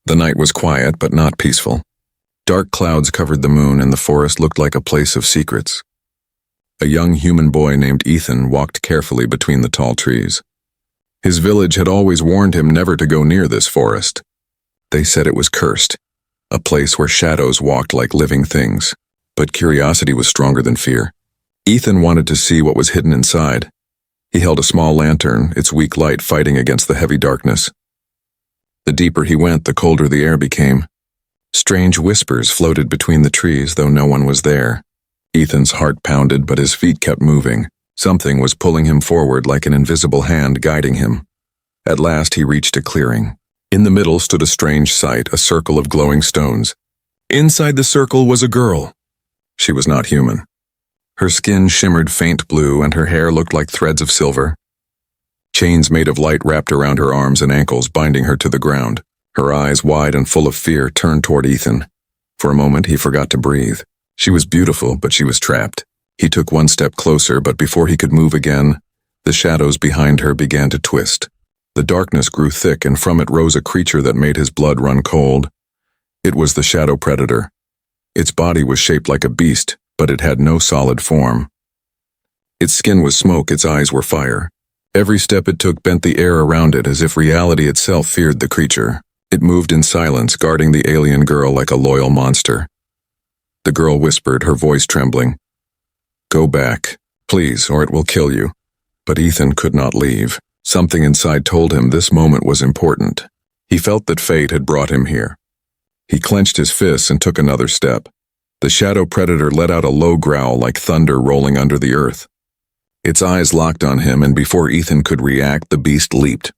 The night was quiet but not peaceful. Dark clouds covered the moon and the forest looked like a place of secrets. A young human boy named Ethan walked carefully between the tall trees. His village had always warned him never to go near this forest. They said it was cursed, a place where shadows walked like living things. But curiosity was stronger than fear. Ethan wanted to see what was hidden inside. He held a small lantern, its weak light fighting against the heavy darkness. The deeper he went, the colder the air became. Strange whispers floated between the trees, though no one was there. Ethan's heart pounded, but his feet kept moving. Something was pulling him forward like an invisible hand guiding him. At last he reached a clearing. In the middle stood a strange sight, a circle of glowing stones. Inside the circle was a girl. She was not human. Her skin shimmered faint blue and her hair looked like threads of silver. Chains made of light wrapped around her arms and ankles, binding her to the ground. Her eyes, wide and full of fear, turned toward Ethan. For a moment he forgot to breathe. She was beautiful, but she was trapped. He took one step closer, but before he could move again, the shadows behind her began to twist. The darkness grew thick, and from it rose a creature that made his blood run cold. It was the shadow predator. Its body was shaped like a beast, but it had no solid form. Its skin was smoke, its eyes were fire. Every step it took bent the air around it as if reality itself feared the creature. It moved in silence, guarding the alien girl like a loyal monster. The girl whispered, her voice trembling, "Go back, please, or it will kill you." But Ethan could not leave. Something inside told him this moment was important. He felt that fate had brought him here. He clenched his fists and took another step. The shadow predator let out a low growl like thunder rolling under the earth. Its eyes locked on him, and before Ethan could react, the beast leaped.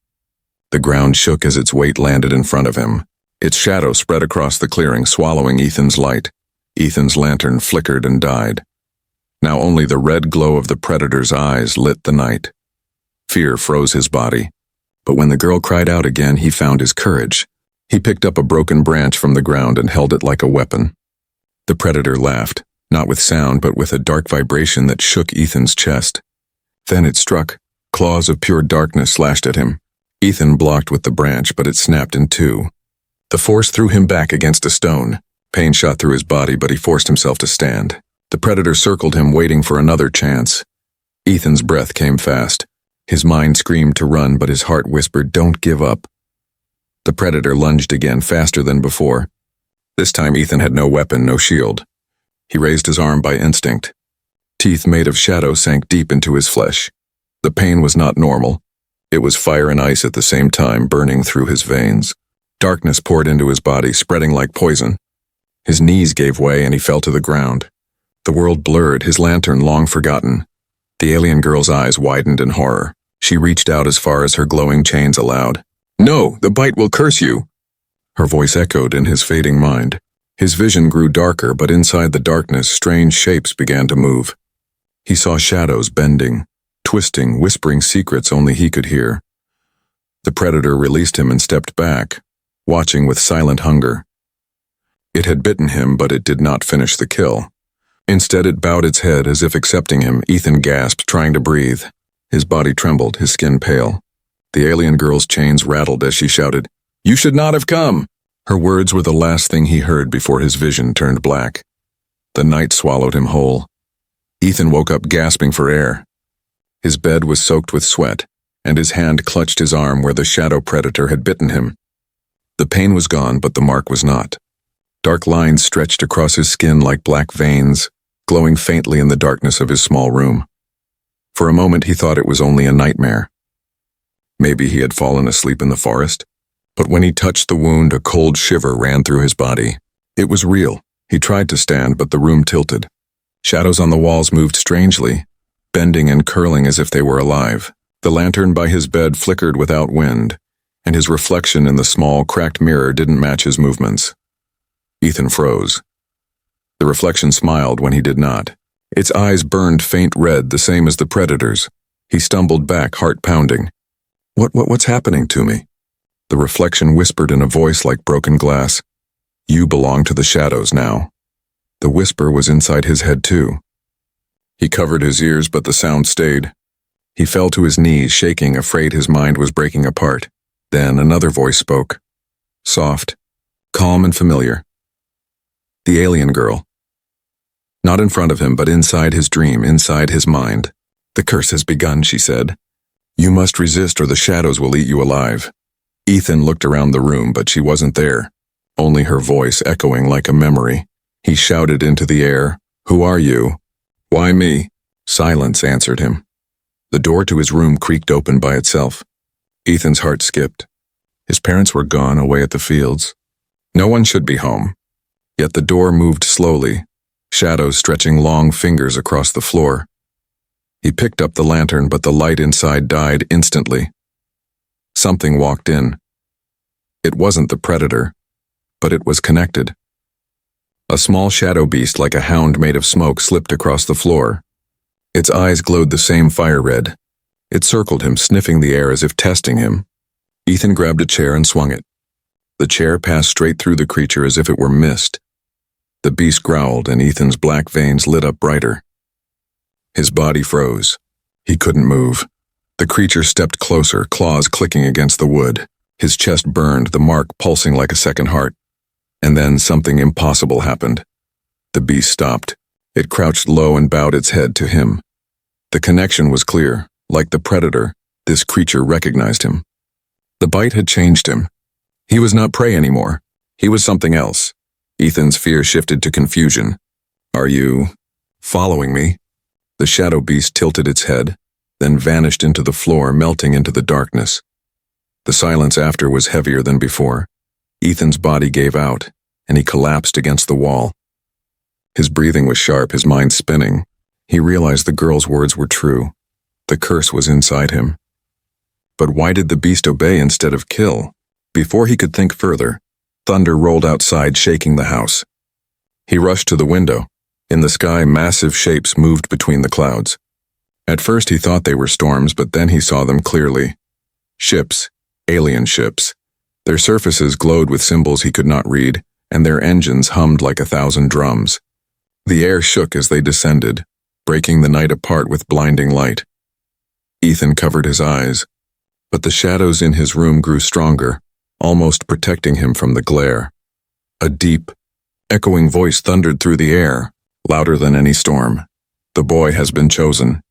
The ground shook as its weight landed in front of him. Its shadow spread across the clearing, swallowing Ethan's light. Ethan's lantern flickered and died. Now only the red glow of the predator's eyes lit the night. Fear froze his body. But when the girl cried out again, he found his courage. He picked up a broken branch from the ground and held it like a weapon. The predator laughed, not with sound but with a dark vibration that shook Ethan's chest. Then it struck. Claws of pure darkness slashed at him. Ethan blocked with the branch, but it snapped in two. The force threw him back against a stone. Pain shot through his body, but he forced himself to stand. The predator circled him, waiting for another chance. Ethan's breath came fast. His mind screamed to run, but his heart whispered, "Don't give up." The predator lunged again, faster than before. This time Ethan had no weapon, no shield. He raised his arm by instinct. Teeth made of shadow sank deep into his flesh. The pain was not normal. It was fire and ice at the same time, burning through his veins. Darkness poured into his body, spreading like poison. His knees gave way and he fell to the ground. The world blurred, his lantern long forgotten. The alien girl's eyes widened in horror. She reached out as far as her glowing chains allowed. "No, the bite will curse you." Her voice echoed in his fading mind. His vision grew darker, but inside the darkness, strange shapes began to move. He saw shadows bending, twisting, whispering secrets only he could hear. The predator released him and stepped back, watching with silent hunger. It had bitten him, but it did not finish the kill. Instead, it bowed its head as if accepting him. Ethan gasped, trying to breathe. His body trembled, his skin pale. The alien girl's chains rattled as she shouted, "You should not have come!" Her words were the last thing he heard before his vision turned black. The night swallowed him whole. Ethan woke up gasping for air. His bed was soaked with sweat, and his hand clutched his arm where the shadow predator had bitten him. The pain was gone, but the mark was not. Dark lines stretched across his skin like black veins, glowing faintly in the darkness of his small room. For a moment he thought it was only a nightmare. Maybe he had fallen asleep in the forest. But when he touched the wound, a cold shiver ran through his body. It was real. He tried to stand, but the room tilted. Shadows on the walls moved strangely, bending and curling as if they were alive. The lantern by his bed flickered without wind, and his reflection in the small, cracked mirror didn't match his movements. Ethan froze. The reflection smiled when he did not. Its eyes burned faint red, the same as the predator's. He stumbled back, heart pounding. What's happening to me? The reflection whispered in a voice like broken glass, "You belong to the shadows now." The whisper was inside his head too. He covered his ears, but the sound stayed. He fell to his knees, shaking, afraid his mind was breaking apart. Then another voice spoke. Soft, calm and familiar. The alien girl. Not in front of him, but inside his dream, inside his mind. The curse has begun, she said. You must resist or the shadows will eat you alive. Ethan looked around the room, but she wasn't there. Only her voice echoing like a memory. He shouted into the air, "Who are you?" "Why me?" Silence answered him. The door to his room creaked open by itself. Ethan's heart skipped. His parents were gone, away at the fields. No one should be home. Yet the door moved slowly, shadows stretching long fingers across the floor. He picked up the lantern, but the light inside died instantly. Something walked in. It wasn't the predator, but it was connected. A small shadow beast like a hound made of smoke slipped across the floor. Its eyes glowed the same fire red. It circled him, sniffing the air as if testing him. Ethan grabbed a chair and swung it. The chair passed straight through the creature as if it were mist. The beast growled, and Ethan's black veins lit up brighter. His body froze. He couldn't move. The creature stepped closer, claws clicking against the wood. His chest burned, the mark pulsing like a second heart. And then something impossible happened. The beast stopped. It crouched low and bowed its head to him. The connection was clear. Like the predator, this creature recognized him. The bite had changed him. He was not prey anymore. He was something else. Ethan's fear shifted to confusion. "Are you following me?" The shadow beast tilted its head, then vanished into the floor, melting into the darkness. The silence after was heavier than before. Ethan's body gave out, and he collapsed against the wall. His breathing was sharp, his mind spinning. He realized the girl's words were true. The curse was inside him. But why did the beast obey instead of kill? Before he could think further, thunder rolled outside, shaking the house. He rushed to the window. In the sky, massive shapes moved between the clouds. At first he thought they were storms, but then he saw them clearly. Ships, alien ships. Their surfaces glowed with symbols he could not read, and their engines hummed like 1,000 drums. The air shook as they descended, breaking the night apart with blinding light. Ethan covered his eyes, but the shadows in his room grew stronger, almost protecting him from the glare. A deep, echoing voice thundered through the air, louder than any storm. "The boy has been chosen.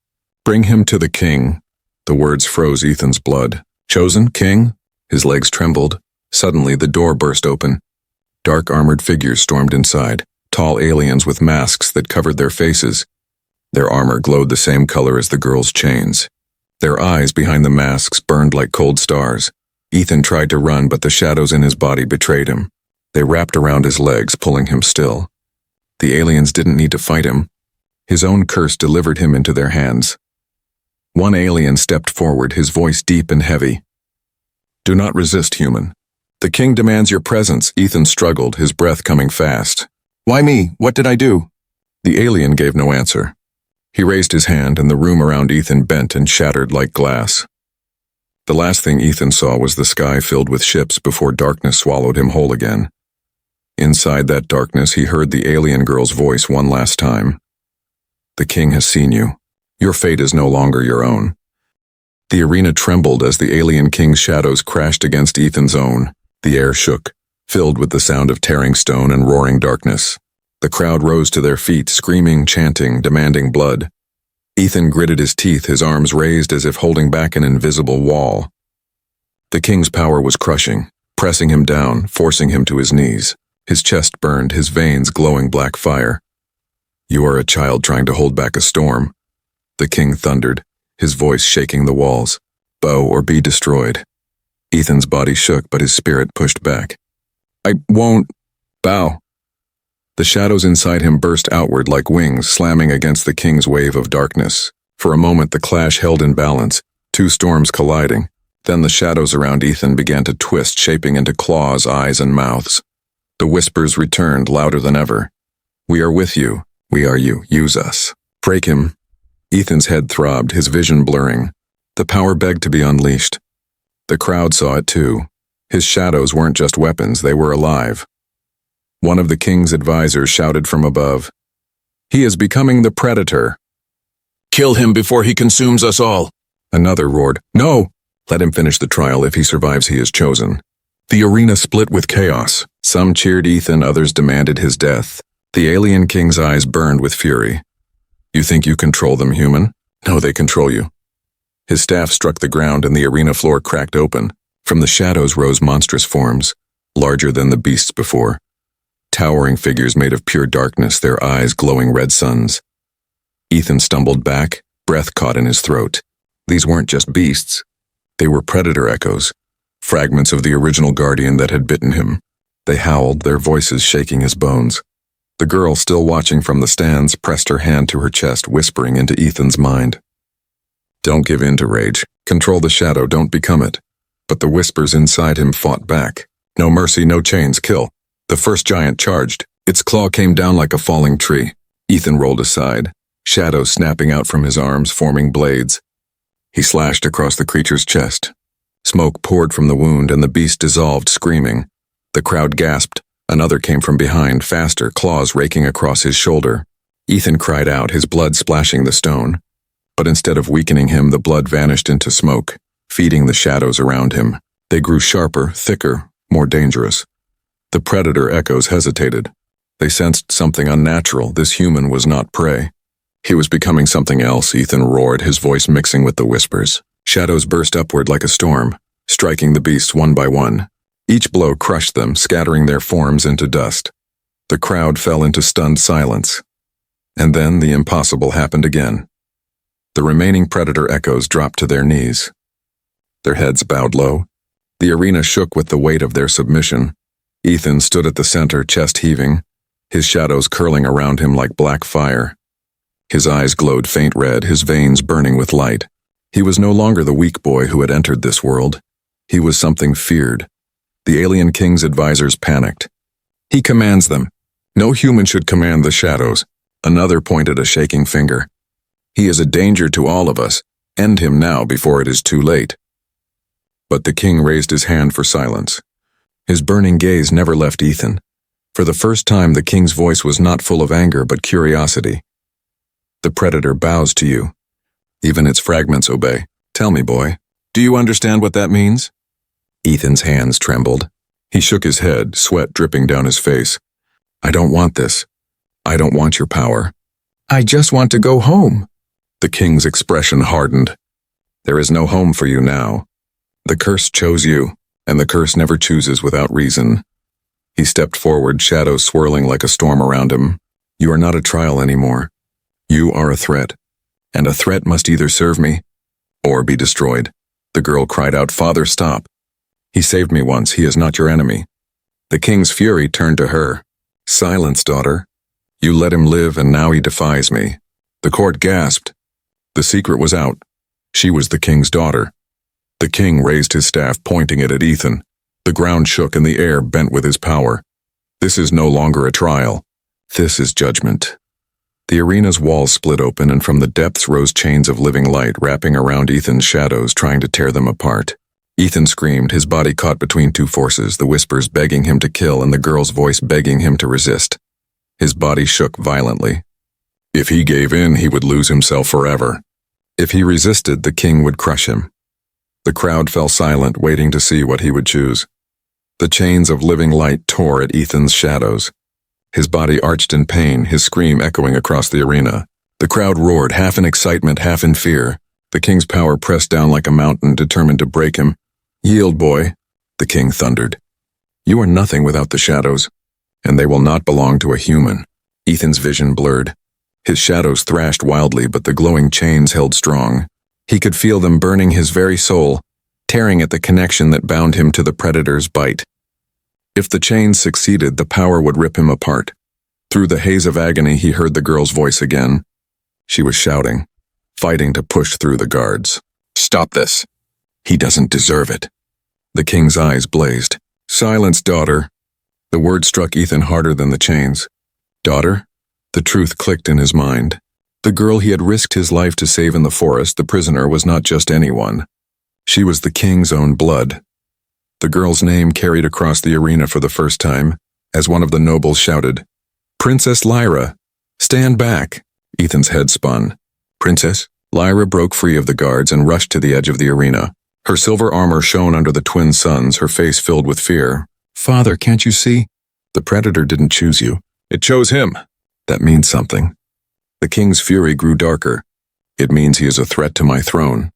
Bring him to the king." The words froze Ethan's blood. "Chosen? King?" His legs trembled. Suddenly, the door burst open. Dark armored figures stormed inside, tall aliens with masks that covered their faces. Their armor glowed the same color as the girl's chains. Their eyes behind the masks burned like cold stars. Ethan tried to run, but the shadows in his body betrayed him. They wrapped around his legs, pulling him still. The aliens didn't need to fight him. His own curse delivered him into their hands. One alien stepped forward, his voice deep and heavy. "Do not resist, human. The king demands your presence." Ethan struggled, his breath coming fast. "Why me? What did I do?" The alien gave no answer. He raised his hand, and the room around Ethan bent and shattered like glass. The last thing Ethan saw was the sky filled with ships before darkness swallowed him whole again. Inside that darkness, he heard the alien girl's voice one last time. "The king has seen you. Your fate is no longer your own." The arena trembled as the alien king's shadows crashed against Ethan's own. The air shook, filled with the sound of tearing stone and roaring darkness. The crowd rose to their feet, screaming, chanting, demanding blood. Ethan gritted his teeth, his arms raised as if holding back an invisible wall. The king's power was crushing, pressing him down, forcing him to his knees. His chest burned, his veins glowing black fire. "You are a child trying to hold back a storm," the king thundered, his voice shaking the walls. "Bow or be destroyed." Ethan's body shook, but his spirit pushed back. "I won't bow." The shadows inside him burst outward like wings, slamming against the king's wave of darkness. For a moment the clash held in balance, two storms colliding. Then the shadows around Ethan began to twist, shaping into claws, eyes, and mouths. The whispers returned, louder than ever. "We are with you. We are you. Use us. Break him." Ethan's head throbbed, his vision blurring. The power begged to be unleashed. The crowd saw it too. His shadows weren't just weapons, they were alive. One of the king's advisors shouted from above, "He is becoming the predator. Kill him before he consumes us all." Another roared, "No! Let him finish the trial. If he survives, he is chosen." The arena split with chaos. Some cheered Ethan, others demanded his death. The alien king's eyes burned with fury. You think you control them, human? No, they control you. His staff struck the ground and the arena floor cracked open. From the shadows rose monstrous forms, larger than the beasts before. Towering figures made of pure darkness, their eyes glowing red suns. Ethan stumbled back, breath caught in his throat. These weren't just beasts. They were predator echoes, fragments of the original guardian that had bitten him. They howled, their voices shaking his bones. The girl, still watching from the stands, pressed her hand to her chest, whispering into Ethan's mind. Don't give in to rage. Control the shadow, don't become it. But the whispers inside him fought back. No mercy, no chains, kill. The first giant charged. Its claw came down like a falling tree. Ethan rolled aside, shadows snapping out from his arms, forming blades. He slashed across the creature's chest. Smoke poured from the wound and the beast dissolved, screaming. The crowd gasped. Another came from behind, faster, claws raking across his shoulder. Ethan cried out, his blood splashing the stone. But instead of weakening him, the blood vanished into smoke, feeding the shadows around him. They grew sharper, thicker, more dangerous. The predator echoes hesitated. They sensed something unnatural. This human was not prey. He was becoming something else, Ethan roared, his voice mixing with the whispers. Shadows burst upward like a storm, striking the beasts one by one. Each blow crushed them, scattering their forms into dust. The crowd fell into stunned silence. And then the impossible happened again. The remaining predator echoes dropped to their knees. Their heads bowed low. The arena shook with the weight of their submission. Ethan stood at the center, chest heaving, his shadows curling around him like black fire. His eyes glowed faint red, his veins burning with light. He was no longer the weak boy who had entered this world. He was something feared. The alien king's advisors panicked. He commands them. No human should command the shadows. Another pointed a shaking finger. He is a danger to all of us. End him now before it is too late. But the king raised his hand for silence. His burning gaze never left Ethan. For the first time, the king's voice was not full of anger but curiosity. The predator bows to you. Even its fragments obey. Tell me, boy, do you understand what that means? Ethan's hands trembled. He shook his head, sweat dripping down his face. I don't want this. I don't want your power. I just want to go home. The king's expression hardened. There is no home for you now. The curse chose you, and the curse never chooses without reason. He stepped forward, shadows swirling like a storm around him. You are not a trial anymore. You are a threat, and a threat must either serve me or be destroyed. The girl cried out, Father, stop. He saved me once, he is not your enemy. The king's fury turned to her. Silence, daughter. You let him live, and now he defies me. The court gasped. The secret was out. She was the king's daughter. The king raised his staff, pointing it at Ethan. The ground shook and the air bent with his power. This is no longer a trial. This is judgment. The arena's walls split open, and from the depths rose chains of living light, wrapping around Ethan's shadows, trying to tear them apart. Ethan screamed, his body caught between two forces, the whispers begging him to kill and the girl's voice begging him to resist. His body shook violently. If he gave in, he would lose himself forever. If he resisted, the king would crush him. The crowd fell silent, waiting to see what he would choose. The chains of living light tore at Ethan's shadows. His body arched in pain, his scream echoing across the arena. The crowd roared, half in excitement, half in fear. The king's power pressed down like a mountain, determined to break him. Yield, boy, the king thundered. You are nothing without the shadows, and they will not belong to a human. Ethan's vision blurred. His shadows thrashed wildly, but the glowing chains held strong. He could feel them burning his very soul, tearing at the connection that bound him to the predator's bite. If the chains succeeded, the power would rip him apart. Through the haze of agony, he heard the girl's voice again. She was shouting, fighting to push through the guards. Stop this. He doesn't deserve it. The king's eyes blazed. Silence, daughter. The word struck Ethan harder than the chains. Daughter? The truth clicked in his mind. The girl he had risked his life to save in the forest, the prisoner, was not just anyone. She was the king's own blood. The girl's name carried across the arena for the first time, as one of the nobles shouted, Princess Lyra, stand back. Ethan's head spun. Princess? Lyra broke free of the guards and rushed to the edge of the arena. Her silver armor shone under the twin suns, her face filled with fear. "Father, can't you see? The predator didn't choose you. It chose him." "That means something." The king's fury grew darker. "It means he is a threat to my throne.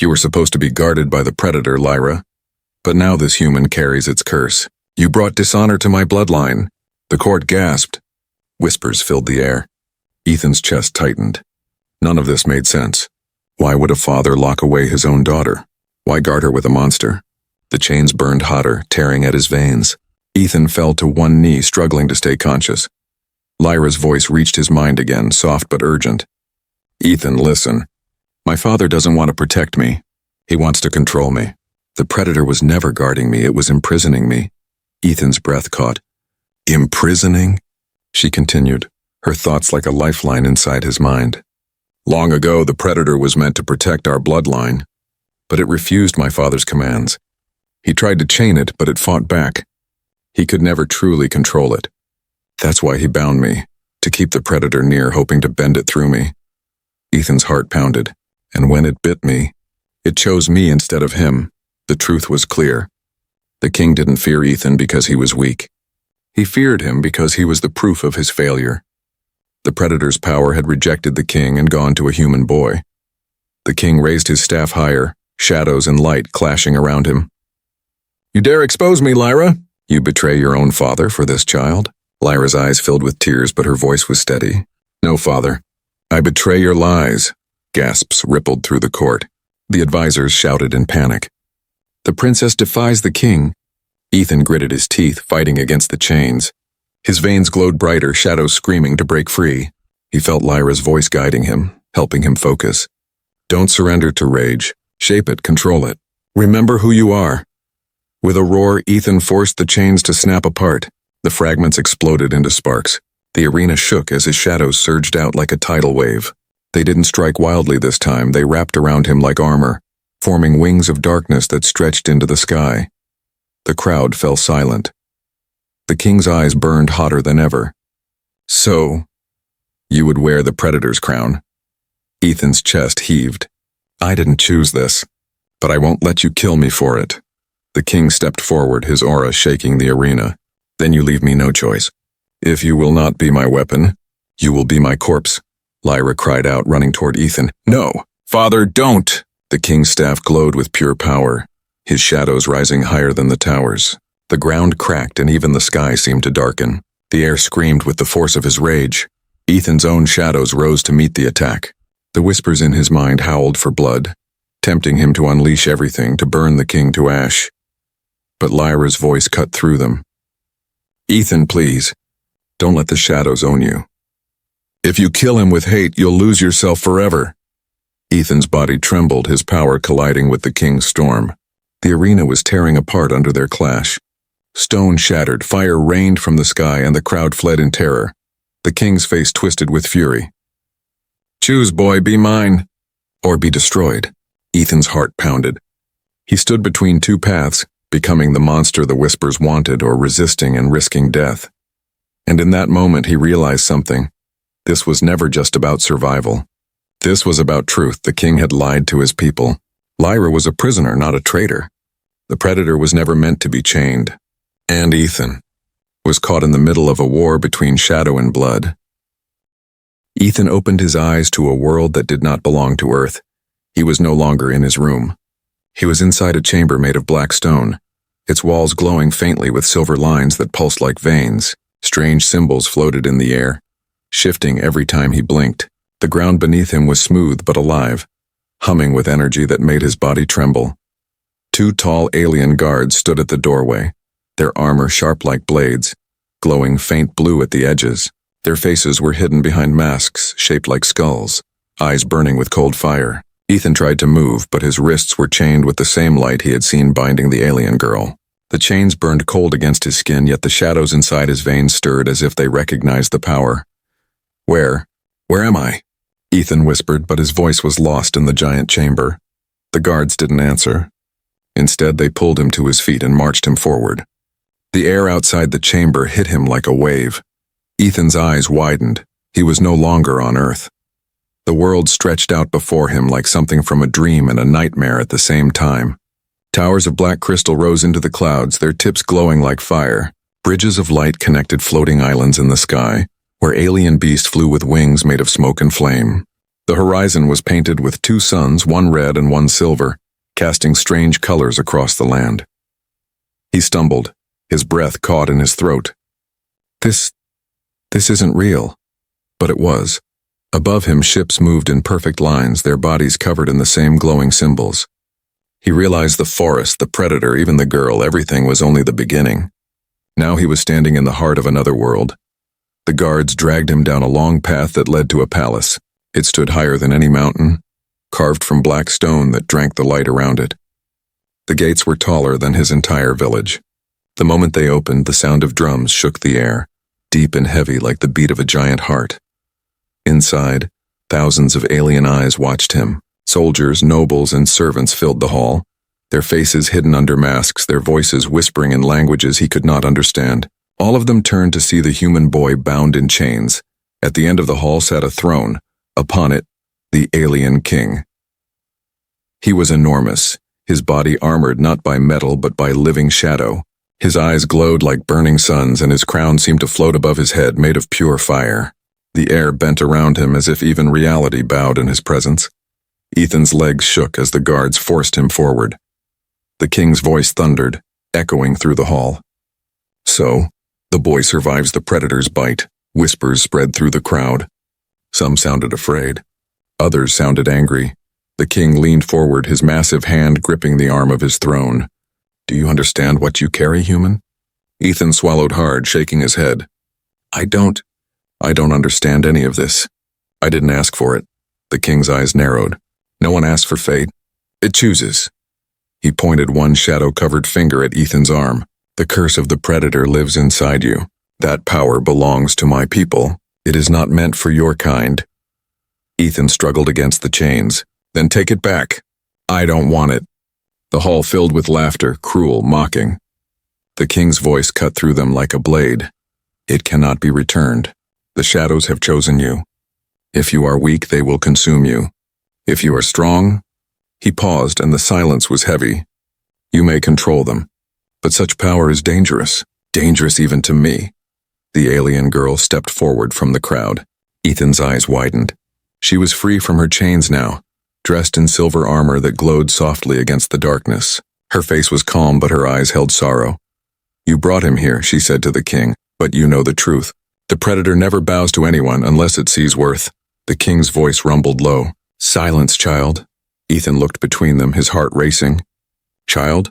You were supposed to be guarded by the predator, Lyra. But now this human carries its curse. You brought dishonor to my bloodline." The court gasped. Whispers filled the air. Ethan's chest tightened. None of this made sense. Why would a father lock away his own daughter? Why guard her with a monster? The chains burned hotter, tearing at his veins. Ethan fell to one knee, struggling to stay conscious. Lyra's voice reached his mind again, soft but urgent. "Ethan, listen. My father doesn't want to protect me. He wants to control me. The predator was never guarding me, it was imprisoning me." Ethan's breath caught. "Imprisoning?" she continued, her thoughts like a lifeline inside his mind. "Long ago, the predator was meant to protect our bloodline, but it refused my father's commands. He tried to chain it, but it fought back. He could never truly control it. That's why he bound me, to keep the predator near, hoping to bend it through me." Ethan's heart pounded, and when it bit me, it chose me instead of him. The truth was clear. The king didn't fear Ethan because he was weak. He feared him because he was the proof of his failure. The predator's power had rejected the king and gone to a human boy. The king raised his staff higher, shadows and light clashing around him. "You dare expose me, Lyra? You betray your own father for this child?" Lyra's eyes filled with tears, but her voice was steady. "No, father. I betray your lies." Gasps rippled through the court. The advisors shouted in panic. "The princess defies the king." Ethan gritted his teeth, fighting against the chains. His veins glowed brighter, shadows screaming to break free. He felt Lyra's voice guiding him, helping him focus. "Don't surrender to rage. Shape it, control it. Remember who you are." With a roar, Ethan forced the chains to snap apart. The fragments exploded into sparks. The arena shook as his shadows surged out like a tidal wave. They didn't strike wildly this time, they wrapped around him like armor, forming wings of darkness that stretched into the sky. The crowd fell silent. The king's eyes burned hotter than ever. "So, you would wear the predator's crown?" Ethan's chest heaved. "I didn't choose this, but I won't let you kill me for it." The king stepped forward, his aura shaking the arena. "Then you leave me no choice. If you will not be my weapon, you will be my corpse," Lyra cried out, running toward Ethan. "No, father, don't!" The king's staff glowed with pure power, his shadows rising higher than the towers. The ground cracked and even the sky seemed to darken. The air screamed with the force of his rage. Ethan's own shadows rose to meet the attack. The whispers in his mind howled for blood, tempting him to unleash everything, to burn the king to ash. But Lyra's voice cut through them. "Ethan, please, don't let the shadows own you. If you kill him with hate, you'll lose yourself forever." Ethan's body trembled, his power colliding with the king's storm. The arena was tearing apart under their clash. Stone shattered, fire rained from the sky, and the crowd fled in terror. The king's face twisted with fury. "Choose, boy, be mine, or be destroyed." Ethan's heart pounded. He stood between two paths, becoming the monster the whispers wanted, or resisting and risking death. And in that moment he realized something. This was never just about survival. This was about truth. The king had lied to his people. Lyra was a prisoner, not a traitor. The predator was never meant to be chained. And Ethan was caught in the middle of a war between shadow and blood. Ethan opened his eyes to a world that did not belong to Earth. He was no longer in his room. He was inside a chamber made of black stone, its walls glowing faintly with silver lines that pulsed like veins. Strange symbols floated in the air, shifting every time he blinked. The ground beneath him was smooth but alive, humming with energy that made his body tremble. Two tall alien guards stood at the doorway, their armor sharp like blades, glowing faint blue at the edges. Their faces were hidden behind masks shaped like skulls, eyes burning with cold fire. Ethan tried to move, but his wrists were chained with the same light he had seen binding the alien girl. The chains burned cold against his skin, yet the shadows inside his veins stirred as if they recognized the power. Where am I?" Ethan whispered, but his voice was lost in the giant chamber. The guards didn't answer. Instead, they pulled him to his feet and marched him forward. The air outside the chamber hit him like a wave. Ethan's eyes widened. He was no longer on Earth. The world stretched out before him like something from a dream and a nightmare at the same time. Towers of black crystal rose into the clouds, their tips glowing like fire. Bridges of light connected floating islands in the sky, where alien beasts flew with wings made of smoke and flame. The horizon was painted with two suns, one red and one silver, casting strange colors across the land. He stumbled, his breath caught in his throat. This isn't real. But it was. Above him, ships moved in perfect lines, their bodies covered in the same glowing symbols. He realized the forest, the predator, even the girl, everything was only the beginning. Now he was standing in the heart of another world. The guards dragged him down a long path that led to a palace. It stood higher than any mountain, carved from black stone that drank the light around it. The gates were taller than his entire village. The moment they opened, the sound of drums shook the air, deep and heavy like the beat of a giant heart. Inside, thousands of alien eyes watched him. Soldiers, nobles, and servants filled the hall, their faces hidden under masks, their voices whispering in languages he could not understand. All of them turned to see the human boy bound in chains. At the end of the hall sat a throne. Upon it, the alien king. He was enormous, his body armored not by metal but by living shadow. His eyes glowed like burning suns, and his crown seemed to float above his head, made of pure fire. The air bent around him as if even reality bowed in his presence. Ethan's legs shook as the guards forced him forward. The king's voice thundered, echoing through the hall. So, the boy survives the predator's bite. Whispers spread through the crowd. Some sounded afraid. Others sounded angry. The king leaned forward, his massive hand gripping the arm of his throne. Do you understand what you carry, human? Ethan swallowed hard, shaking his head. I don't understand any of this. I didn't ask for it. The king's eyes narrowed. No one asked for fate. It chooses. He pointed one shadow-covered finger at Ethan's arm. The curse of the predator lives inside you. That power belongs to my people. It is not meant for your kind. Ethan struggled against the chains. Then take it back. I don't want it. The hall filled with laughter, cruel, mocking. The king's voice cut through them like a blade. It cannot be returned. The shadows have chosen you. If you are weak, they will consume you. If you are strong... He paused, and the silence was heavy. You may control them. But such power is dangerous. Dangerous even to me. The alien girl stepped forward from the crowd. Ethan's eyes widened. She was free from her chains now, dressed in silver armor that glowed softly against the darkness. Her face was calm, but her eyes held sorrow. You brought him here, she said to the king, but you know the truth. The predator never bows to anyone unless it sees worth. The king's voice rumbled low. Silence, child. Ethan looked between them, his heart racing. Child?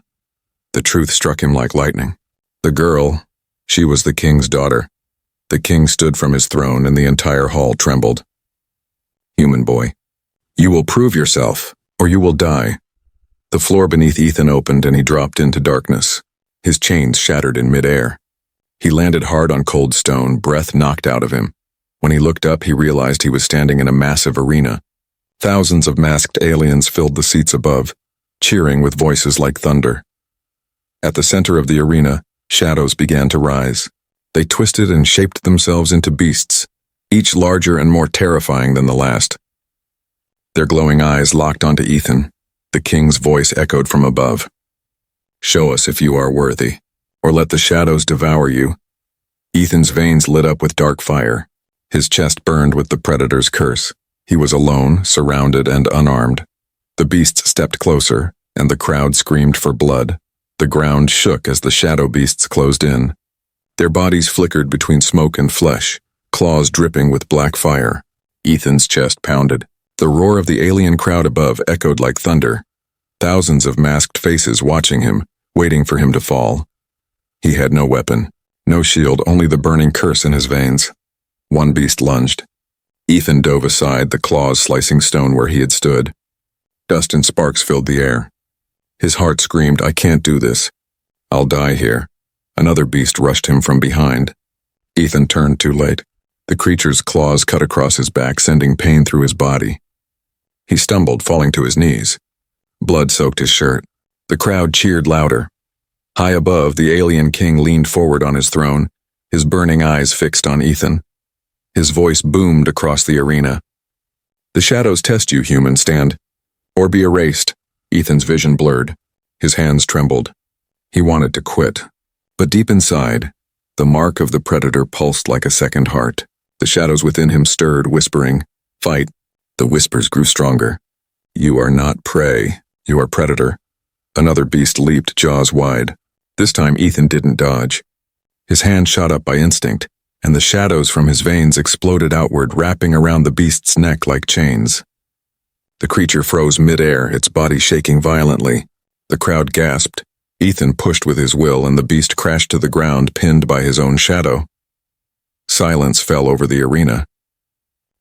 The truth struck him like lightning. The girl, she was the king's daughter. The king stood from his throne, and the entire hall trembled. Human boy, you will prove yourself, or you will die. The floor beneath Ethan opened, and he dropped into darkness. His chains shattered in midair. He landed hard on cold stone, breath knocked out of him. When he looked up, he realized he was standing in a massive arena. Thousands of masked aliens filled the seats above, cheering with voices like thunder. At the center of the arena, shadows began to rise. They twisted and shaped themselves into beasts, each larger and more terrifying than the last. Their glowing eyes locked onto Ethan. The king's voice echoed from above. Show us if you are worthy, or let the shadows devour you. Ethan's veins lit up with dark fire. His chest burned with the predator's curse. He was alone, surrounded, and unarmed. The beasts stepped closer, and the crowd screamed for blood. The ground shook as the shadow beasts closed in. Their bodies flickered between smoke and flesh, claws dripping with black fire. Ethan's chest pounded. The roar of the alien crowd above echoed like thunder. Thousands of masked faces watching him, waiting for him to fall. He had no weapon, no shield, only the burning curse in his veins. One beast lunged. Ethan dove aside, the claws slicing stone where he had stood. Dust and sparks filled the air. His heart screamed, I can't do this. I'll die here. Another beast rushed him from behind. Ethan turned too late. The creature's claws cut across his back, sending pain through his body. He stumbled, falling to his knees. Blood soaked his shirt. The crowd cheered louder. High above, the alien king leaned forward on his throne, his burning eyes fixed on Ethan. His voice boomed across the arena. The shadows test you, human, stand. Or be erased. Ethan's vision blurred. His hands trembled. He wanted to quit. But deep inside, the mark of the predator pulsed like a second heart. The shadows within him stirred, whispering, "Fight." The whispers grew stronger. "You are not prey. You are predator." Another beast leaped, jaws wide. This time Ethan didn't dodge. His hand shot up by instinct, and the shadows from his veins exploded outward, wrapping around the beast's neck like chains. The creature froze mid-air, its body shaking violently. The crowd gasped. Ethan pushed with his will, and the beast crashed to the ground, pinned by his own shadow. Silence fell over the arena.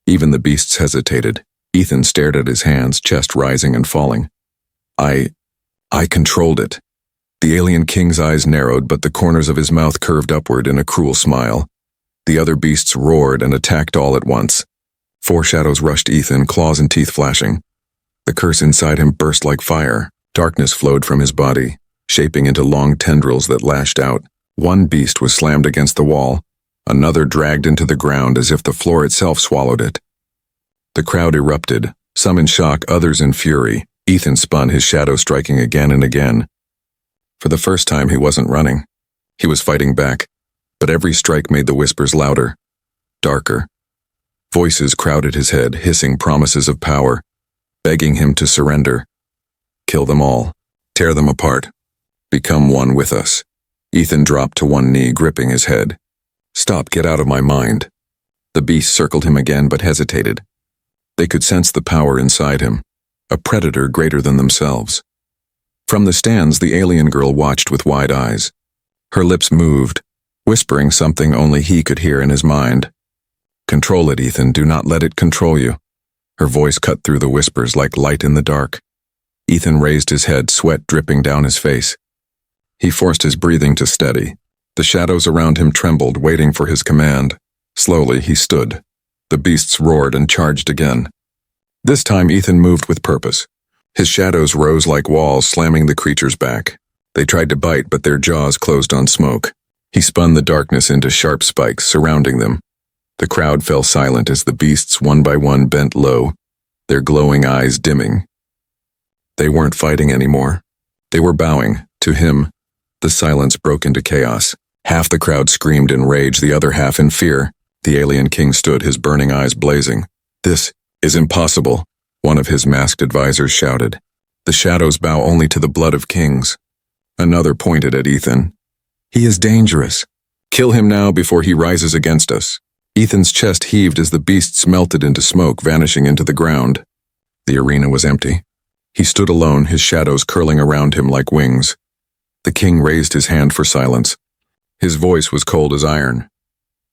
Even the beasts hesitated. Ethan stared at his hands, chest rising and falling. I controlled it." The alien king's eyes narrowed, but the corners of his mouth curved upward in a cruel smile. The other beasts roared and attacked all at once. 4 shadows rushed Ethan, claws and teeth flashing. The curse inside him burst like fire. Darkness flowed from his body, shaping into long tendrils that lashed out. One beast was slammed against the wall. Another dragged into the ground as if the floor itself swallowed it. The crowd erupted, some in shock, others in fury. Ethan spun, his shadow striking again and again. For the first time, he wasn't running. He was fighting back, but every strike made the whispers louder, darker. Voices crowded his head, hissing promises of power, begging him to surrender. Kill them all. Tear them apart. Become one with us. Ethan dropped to one knee, gripping his head. "Stop, get out of my mind." The beast circled him again, but hesitated. They could sense the power inside him, a predator greater than themselves. From the stands, the alien girl watched with wide eyes. Her lips moved, whispering something only he could hear in his mind. "Control it, Ethan. Do not let it control you." Her voice cut through the whispers like light in the dark. Ethan raised his head, sweat dripping down his face. He forced his breathing to steady. The shadows around him trembled, waiting for his command. Slowly, he stood. The beasts roared and charged again. This time, Ethan moved with purpose. His shadows rose like walls, slamming the creatures back. They tried to bite, but their jaws closed on smoke. He spun the darkness into sharp spikes, surrounding them. The crowd fell silent as the beasts one by one bent low, their glowing eyes dimming. They weren't fighting anymore. They were bowing, to him. The silence broke into chaos. Half the crowd screamed in rage, the other half in fear. The alien king stood, his burning eyes blazing. "This is impossible," one of his masked advisors shouted. "The shadows bow only to the blood of kings." Another pointed at Ethan. "He is dangerous. Kill him now before he rises against us." Ethan's chest heaved as the beasts melted into smoke, vanishing into the ground. The arena was empty. He stood alone, his shadows curling around him like wings. The king raised his hand for silence. His voice was cold as iron.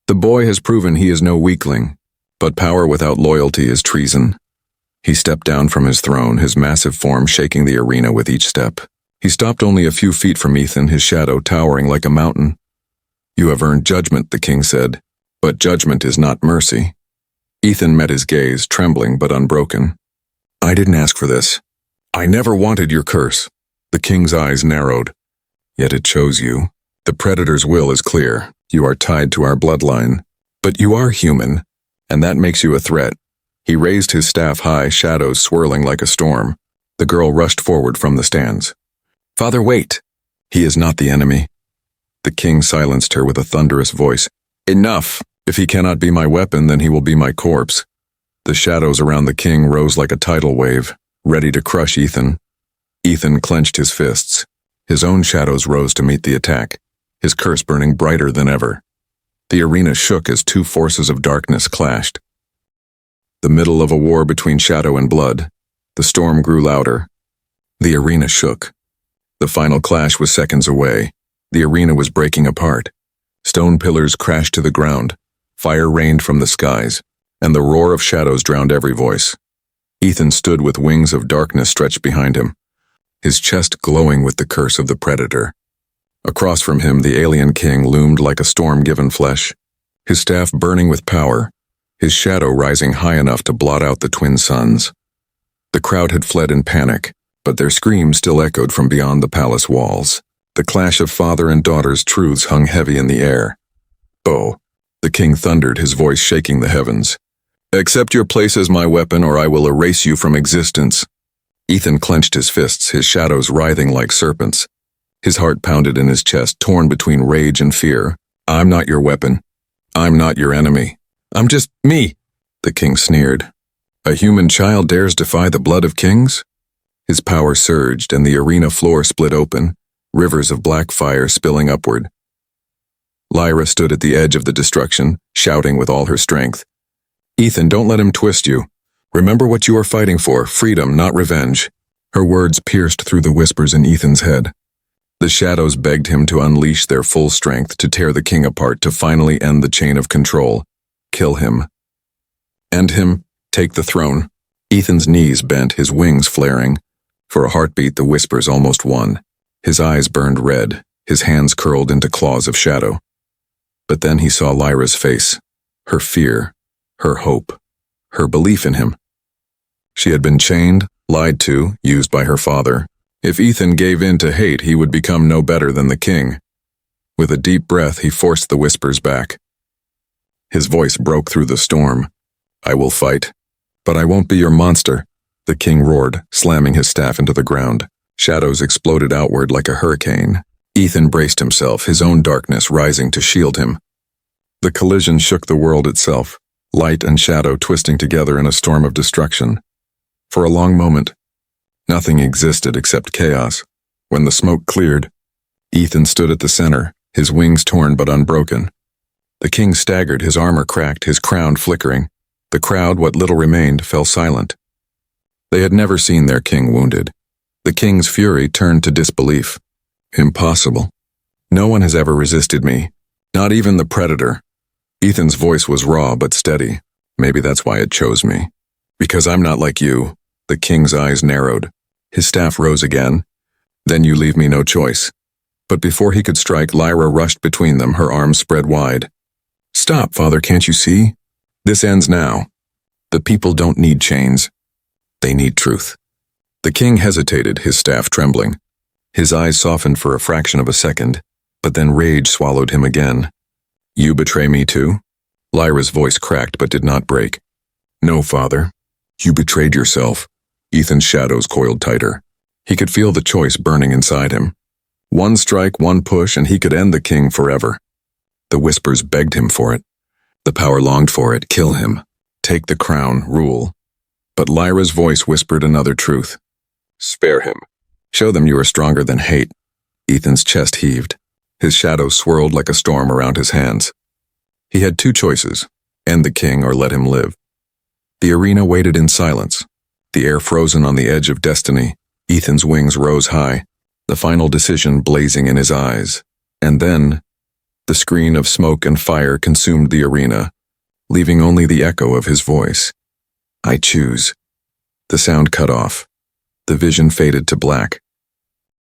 "The boy has proven he is no weakling, but power without loyalty is treason." He stepped down from his throne, his massive form shaking the arena with each step. He stopped only a few feet from Ethan, his shadow towering like a mountain. "You have earned judgment," the king said, "but judgment is not mercy." Ethan met his gaze, trembling but unbroken. "I didn't ask for this. I never wanted your curse." The king's eyes narrowed. "Yet it chose you. The predator's will is clear. You are tied to our bloodline. But you are human, and that makes you a threat." He raised his staff high, shadows swirling like a storm. The girl rushed forward from the stands. "Father, wait!" "He is not the enemy." The king silenced her with a thunderous voice. "Enough! If he cannot be my weapon, then he will be my corpse." The shadows around the king rose like a tidal wave, ready to crush Ethan. Ethan clenched his fists. His own shadows rose to meet the attack, his curse burning brighter than ever. The arena shook as two forces of darkness clashed. The middle of a war between shadow and blood. The storm grew louder. The arena shook. The final clash was seconds away. The arena was breaking apart. Stone pillars crashed to the ground. Fire rained from the skies, and the roar of shadows drowned every voice. Ethan stood with wings of darkness stretched behind him, his chest glowing with the curse of the predator. Across from him, the alien king loomed like a storm-given flesh, his staff burning with power, his shadow rising high enough to blot out the twin suns. The crowd had fled in panic, but their screams still echoed from beyond the palace walls. The clash of father and daughter's truths hung heavy in the air. "Bo," the king thundered, his voice shaking the heavens. "Accept your place as my weapon, or I will erase you from existence." Ethan clenched his fists, his shadows writhing like serpents. His heart pounded in his chest, torn between rage and fear. I'm not your weapon. I'm not your enemy. I'm just me, the king sneered. A human child dares defy the blood of kings? His power surged, and the arena floor split open, rivers of black fire spilling upward. Lyra stood at the edge of the destruction, shouting with all her strength. Ethan, don't let him twist you. Remember what you are fighting for, freedom, not revenge. Her words pierced through the whispers in Ethan's head. The shadows begged him to unleash their full strength, to tear the king apart, to finally end the chain of control. Kill him. End him. Take the throne. Ethan's knees bent, his wings flaring. For a heartbeat, the whispers almost won. His eyes burned red, his hands curled into claws of shadow. But then he saw Lyra's face, her fear, her hope, her belief in him. She had been chained, lied to, used by her father. If Ethan gave in to hate, he would become no better than the king. With a deep breath, he forced the whispers back. His voice broke through the storm. I will fight, but I won't be your monster, the king roared, slamming his staff into the ground. Shadows exploded outward like a hurricane. Ethan braced himself, his own darkness rising to shield him. The collision shook the world itself, light and shadow twisting together in a storm of destruction. For a long moment, nothing existed except chaos. When the smoke cleared, Ethan stood at the center, his wings torn but unbroken. The king staggered, his armor cracked, his crown flickering. The crowd, what little remained, fell silent. They had never seen their king wounded. The king's fury turned to disbelief. Impossible. No one has ever resisted me, not even the predator. Ethan's voice was raw but steady. Maybe that's why it chose me. Because I'm not like you. The king's eyes narrowed. His staff rose again. Then you leave me no choice. But before he could strike, Lyra rushed between them, her arms spread wide. Stop, father, can't you see? This ends now. The people don't need chains. They need truth. The king hesitated, his staff trembling. His eyes softened for a fraction of a second, but then rage swallowed him again. You betray me too? Lyra's voice cracked but did not break. No, father. You betrayed yourself. Ethan's shadows coiled tighter. He could feel the choice burning inside him. One strike, one push, and he could end the king forever. The whispers begged him for it. The power longed for it. Kill him. Take the crown, rule. But Lyra's voice whispered another truth. Spare him. Show them you are stronger than hate. Ethan's chest heaved. His shadow swirled like a storm around his hands. He had two choices, end the king or let him live. The arena waited in silence, the air frozen on the edge of destiny. Ethan's wings rose high, the final decision blazing in his eyes. And then, the screen of smoke and fire consumed the arena, leaving only the echo of his voice. I choose. The sound cut off. The vision faded to black.